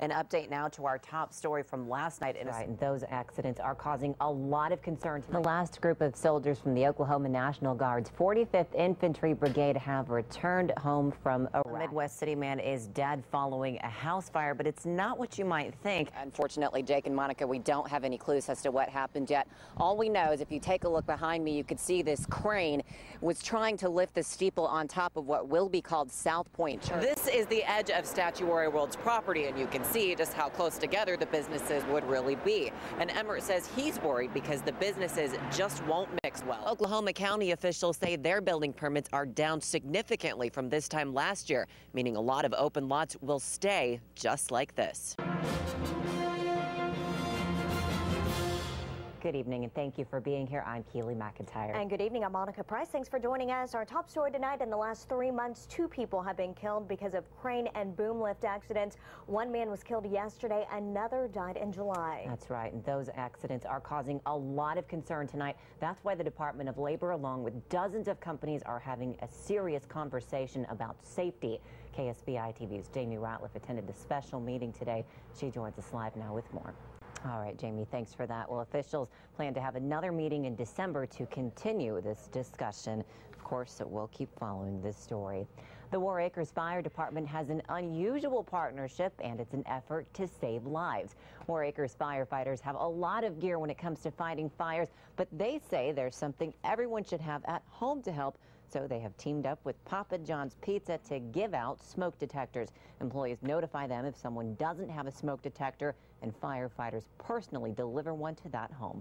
An update now to our top story from last night. And those accidents are causing a lot of concern. The last group of soldiers from the Oklahoma National Guard's 45th Infantry Brigade have returned home from Iraq. A Midwest city man is dead following a house fire, but it's not what you might think. Unfortunately, Jake and Monica, we don't have any clues as to what happened yet. All we know is if you take a look behind me, you could see this crane was trying to lift the steeple on top of what will be called South Point Church. This is the edge of Statuary World's property, and you can see just how close together the businesses would really be. And Emmert says he's worried because the businesses just won't mix well. Oklahoma County officials say their building permits are down significantly from this time last year, meaning a lot of open lots will stay just like this. Good evening, and thank you for being here. I'm Kealey McIntire. And good evening, I'm Monica Price. Thanks for joining us. Our top story tonight: in the last 3 months, 2 people have been killed because of crane and boom lift accidents. One man was killed yesterday, another died in July. That's right, and those accidents are causing a lot of concern tonight. That's why the Department of Labor, along with dozens of companies, are having a serious conversation about safety. KSBI TV's Jamie Ratliff attended the special meeting today. She joins us live now with more. All right, Jamie, thanks for that. Well, officials plan to have another meeting in December to continue this discussion. Of course, we'll keep following this story. The War Acres Fire Department has an unusual partnership, and it's an effort to save lives. War Acres firefighters have a lot of gear when it comes to fighting fires, but they say there's something everyone should have at home to help. So they have teamed up with Papa John's Pizza to give out smoke detectors. Employees notify them if someone doesn't have a smoke detector, and firefighters personally deliver one to that home.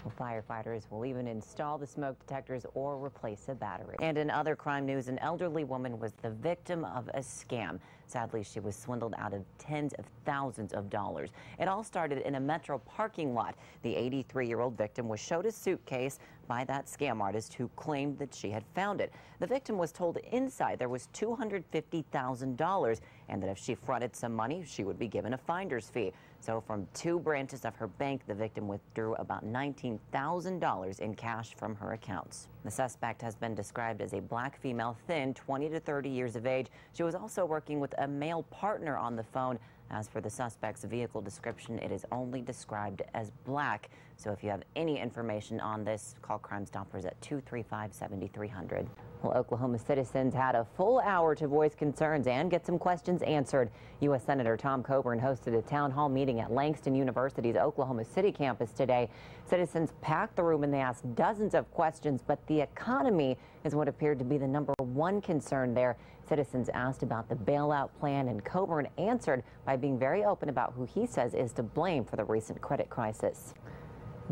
Well, firefighters will even install the smoke detectors or replace a battery. And in other crime news, an elderly woman was the victim of a scam. Sadly, she was swindled out of tens of thousands of dollars. It all started in a Metro parking lot. The 83-year-old victim was showed a suitcase by that scam artist who claimed that she had found it. The victim was told inside there was $250,000 and that if she fronted some money, she would be given a finder's fee. So from 2 branches of her bank, the victim withdrew about $19,000 in cash from her accounts. The suspect has been described as a black female, thin, 20 to 30 years of age. She was also working with a male partner on the phone. As for the suspect's vehicle description, it is only described as black. So if you have any information on this, call Crime Stoppers at 235-7300. Well, Oklahoma citizens had a full hour to voice concerns and get some questions answered. U.S. Senator Tom Coburn hosted a town hall meeting at Langston University's Oklahoma City campus today. Citizens packed the room and they asked dozens of questions, but the economy is what appeared to be the #1 concern there. Citizens asked about the bailout plan, and Coburn answered by being very open about who he says is to blame for the recent credit crisis.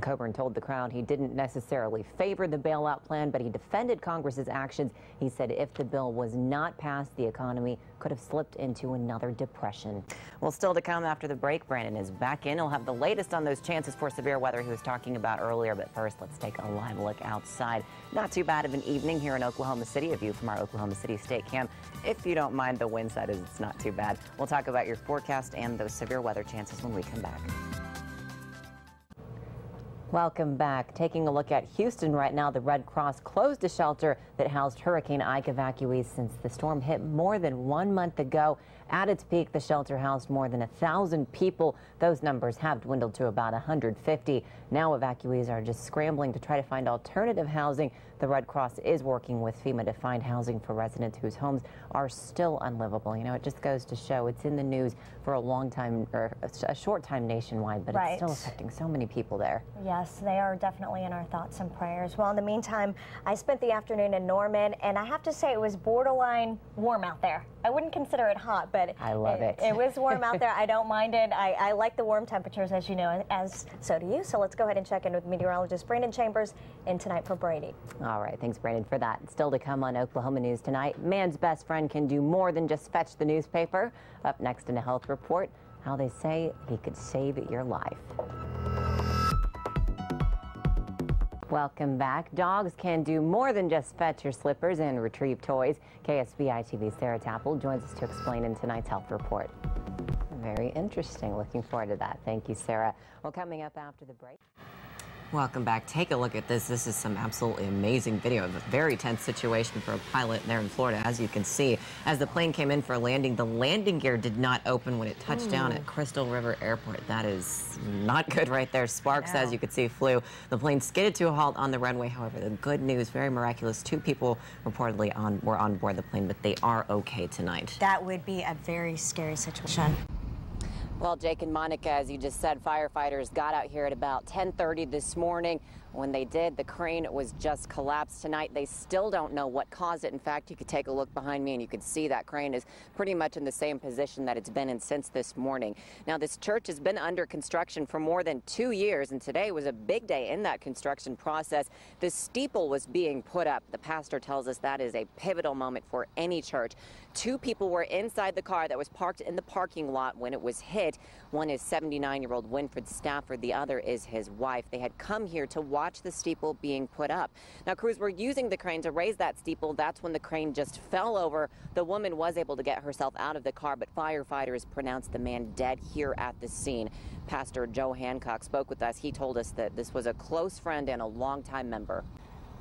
Coburn told the crowd he didn't necessarily favor the bailout plan, but he defended Congress's actions. He said if the bill was not passed, the economy could have slipped into another depression. Well, still to come after the break, Brandon is back in. He'll have the latest on those chances for severe weather he was talking about earlier. But first, let's take a live look outside. Not too bad of an evening here in Oklahoma City. A view from our Oklahoma City State Camp. If you don't mind the wind side, it's not too bad. We'll talk about your forecast and those severe weather chances when we come back. Welcome back. Taking a look at Houston right now, the Red Cross closed a shelter that housed Hurricane Ike evacuees since the storm hit more than 1 month ago. At its peak, the shelter housed more than 1,000 people. Those numbers have dwindled to about 150. Now evacuees are just scrambling to try to find alternative housing. The Red Cross is working with FEMA to find housing for residents whose homes are still unlivable. You know, it just goes to show it's in the news for a long time, or a short time nationwide, but It's still affecting so many people there. Yes, they are definitely in our thoughts and prayers. Well, in the meantime, I spent the afternoon in Norman, and I have to say it was borderline warm out there. I wouldn't consider it hot, but I love it. It was warm out there. I don't mind it. I like the warm temperatures, as you know, as so do you. So let's go ahead and check in with meteorologist Brandon Chambers in Tonight for Brady. All right, thanks, Brandon, for that. Still to come on Oklahoma News tonight, man's best friend can do more than just fetch the newspaper. Up next in a health report, how they say he could save your life. Welcome back. Dogs can do more than just fetch your slippers and retrieve toys. KSBI TV's Sarah Tapple joins us to explain in tonight's health report. Very interesting. Looking forward to that. Thank you, Sarah. Well, coming up after the break. Welcome back. Take a look at this. This is some absolutely amazing video of a very tense situation for a pilot there in Florida. As you can see, as the plane came in for a landing, the landing gear did not open when it touched down at Crystal River Airport. That is not good right there. Sparks, as you could see, flew. The plane skidded to a halt on the runway. However, the good news, very miraculous, 2 people reportedly were on board the plane, but they are okay tonight. That would be a very scary situation. Well, Jake and Monica, as you just said, firefighters got out here at about 10:30 this morning. When they did, the crane was just collapsed tonight. They still don't know what caused it. In fact, you could take a look behind me and you could see that crane is pretty much in the same position that it's been in since this morning. Now, this church has been under construction for more than 2 years, and today was a big day in that construction process. The steeple was being put up. The pastor tells us that is a pivotal moment for any church. 2 people were inside the car that was parked in the parking lot when it was hit. One is 79-year-old Winfred Stafford. The other is his wife. They had come here to watch the steeple being put up. Now, crews were using the crane to raise that steeple. That's when the crane just fell over. The woman was able to get herself out of the car, but firefighters pronounced the man dead here at the scene. Pastor Joe Hancock spoke with us. He told us that this was a close friend and a longtime member.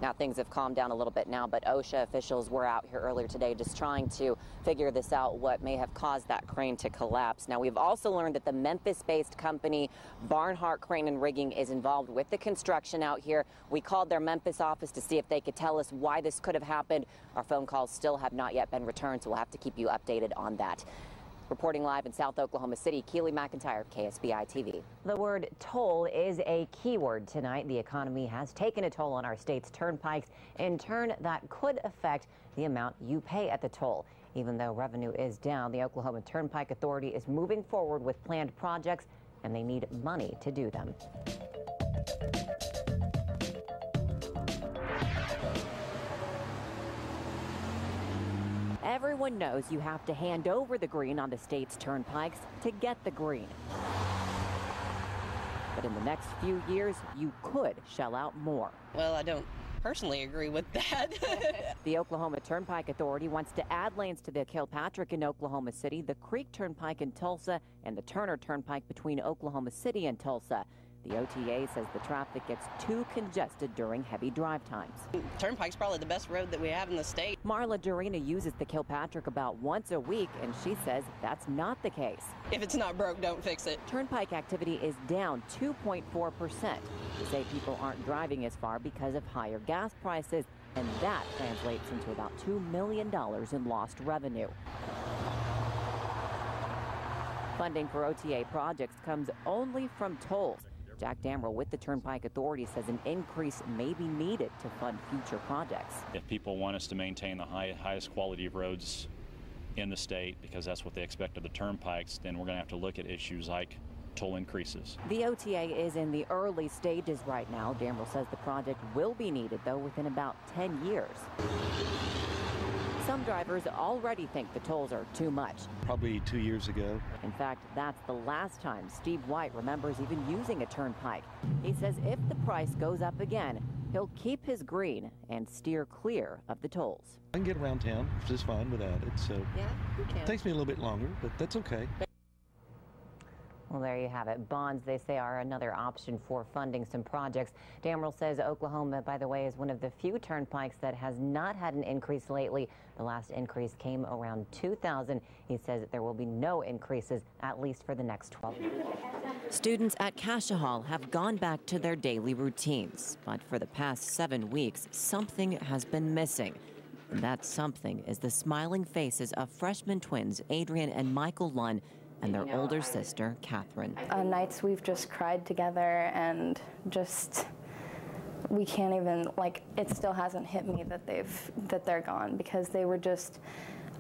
Now, things have calmed down a little bit now, but OSHA officials were out here earlier today just trying to figure this out, what may have caused that crane to collapse. Now, we've also learned that the Memphis-based company Barnhart Crane and Rigging is involved with the construction out here. We called their Memphis office to see if they could tell us why this could have happened. Our phone calls still have not yet been returned, so we'll have to keep you updated on that. Reporting live in South Oklahoma City, Kealey McIntire, KSBI TV. The word toll is a key word tonight. The economy has taken a toll on our state's turnpikes. In turn, that could affect the amount you pay at the toll. Even though revenue is down, the Oklahoma Turnpike Authority is moving forward with planned projects, and they need money to do them. Everyone knows you have to hand over the green on the state's turnpikes to get the green. But in the next few years, you could shell out more. Well, I don't personally agree with that. The Oklahoma Turnpike Authority wants to add lanes to the Kilpatrick in Oklahoma City, the Creek Turnpike in Tulsa, and the Turner Turnpike between Oklahoma City and Tulsa. The OTA says the traffic gets too congested during heavy drive times. Turnpike's probably the best road that we have in the state. Marla Durina uses the Kilpatrick about once a week, and she says that's not the case. If it's not broke, don't fix it. Turnpike activity is down 2.4%. They say people aren't driving as far because of higher gas prices, and that translates into about $2 million in lost revenue. Funding for OTA projects comes only from tolls. Jack Damrell with the Turnpike Authority says an increase may be needed to fund future projects. If people want us to maintain the highest quality of roads in the state, because that's what they expect of the turnpikes, then we're going to have to look at issues like toll increases. The OTA is in the early stages right now. Damrell says the project will be needed, though, within about 10 years. Some drivers already think the tolls are too much. Probably 2 years ago. In fact, that's the last time Steve White remembers even using a turnpike. He says if the price goes up again, he'll keep his green and steer clear of the tolls. I can get around town just fine without it, so Yeah, you can. it takes me a little bit longer, but that's okay. Well, there you have it. Bonds, they say, are another option for funding some projects. Damrell says Oklahoma, by the way, is one of the few turnpikes that has not had an increase lately. The last increase came around 2000. He says that there will be no increases, at least for the next 12 years. Students at Cascia Hall have gone back to their daily routines. But for the past 7 weeks, something has been missing. And that something is the smiling faces of freshman twins Adrian and Michael Lunn and their older sister, Catherine. Nights we've just cried together and just, we can't even, like, it still hasn't hit me that they're gone, because they were just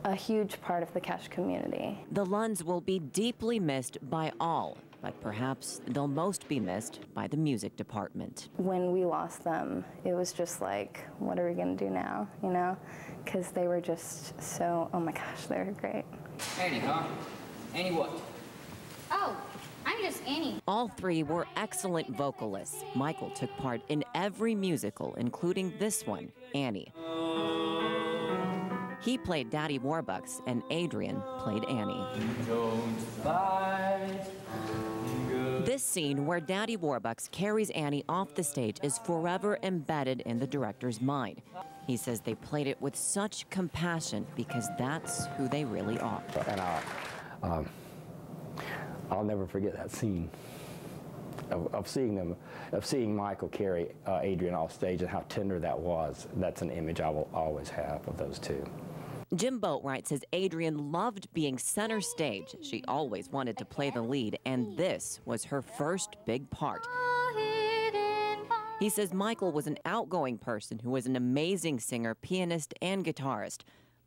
a huge part of the Cache community. The Lunns will be deeply missed by all, but perhaps they'll most be missed by the music department. When we lost them, it was just like, what are we gonna do now, you know? Because they were just so, oh my gosh, they were great. Annie, huh? Annie what? Oh, I'm just Annie. All 3 were excellent vocalists. Michael took part in every musical, including this one, Annie. He played Daddy Warbucks, and Adrian played Annie. Don't fight. This scene where Daddy Warbucks carries Annie off the stage is forever embedded in the director's mind. He says they played it with such compassion because that's who they really are. And I'll never forget that scene of seeing Michael carry Adrian off stage and how tender that was. That's an image I will always have of those two. Jim Boatwright says Adrian loved being center stage. She always wanted to play the lead, and this was her first big part. He says Michael was an outgoing person who was an amazing singer, pianist, and guitarist.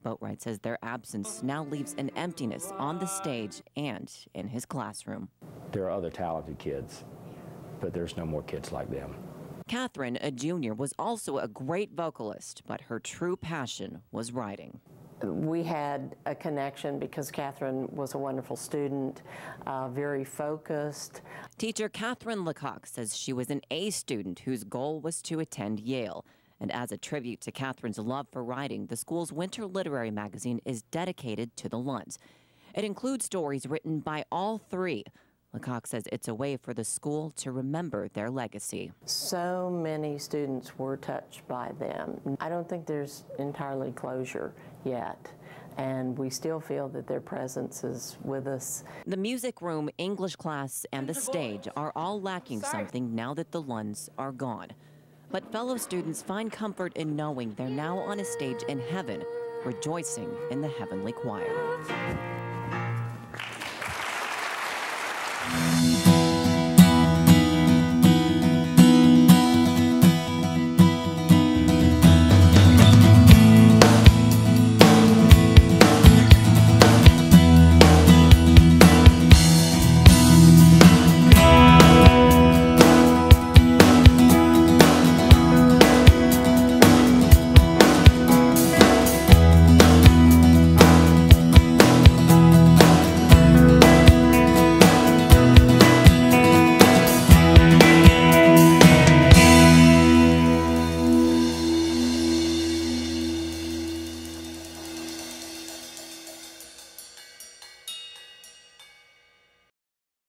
Boatwright says their absence now leaves an emptiness on the stage and in his classroom. There are other talented kids, but there's no more kids like them. Catherine, a junior, was also a great vocalist, but her true passion was writing. We had a connection because Catherine was a wonderful student, very focused. Teacher Catherine Lecoq says she was an A student whose goal was to attend Yale. And as a tribute to Catherine's love for writing, the school's winter literary magazine is dedicated to the Lunds. It includes stories written by all three. Lecoq says it's a way for the school to remember their legacy. So many students were touched by them. I don't think there's entirely closure yet, and we still feel that their presence is with us. The music room, English class, and the stage are all lacking something now that the Lunds are gone. But fellow students find comfort in knowing they're now on a stage in heaven, rejoicing in the heavenly choir.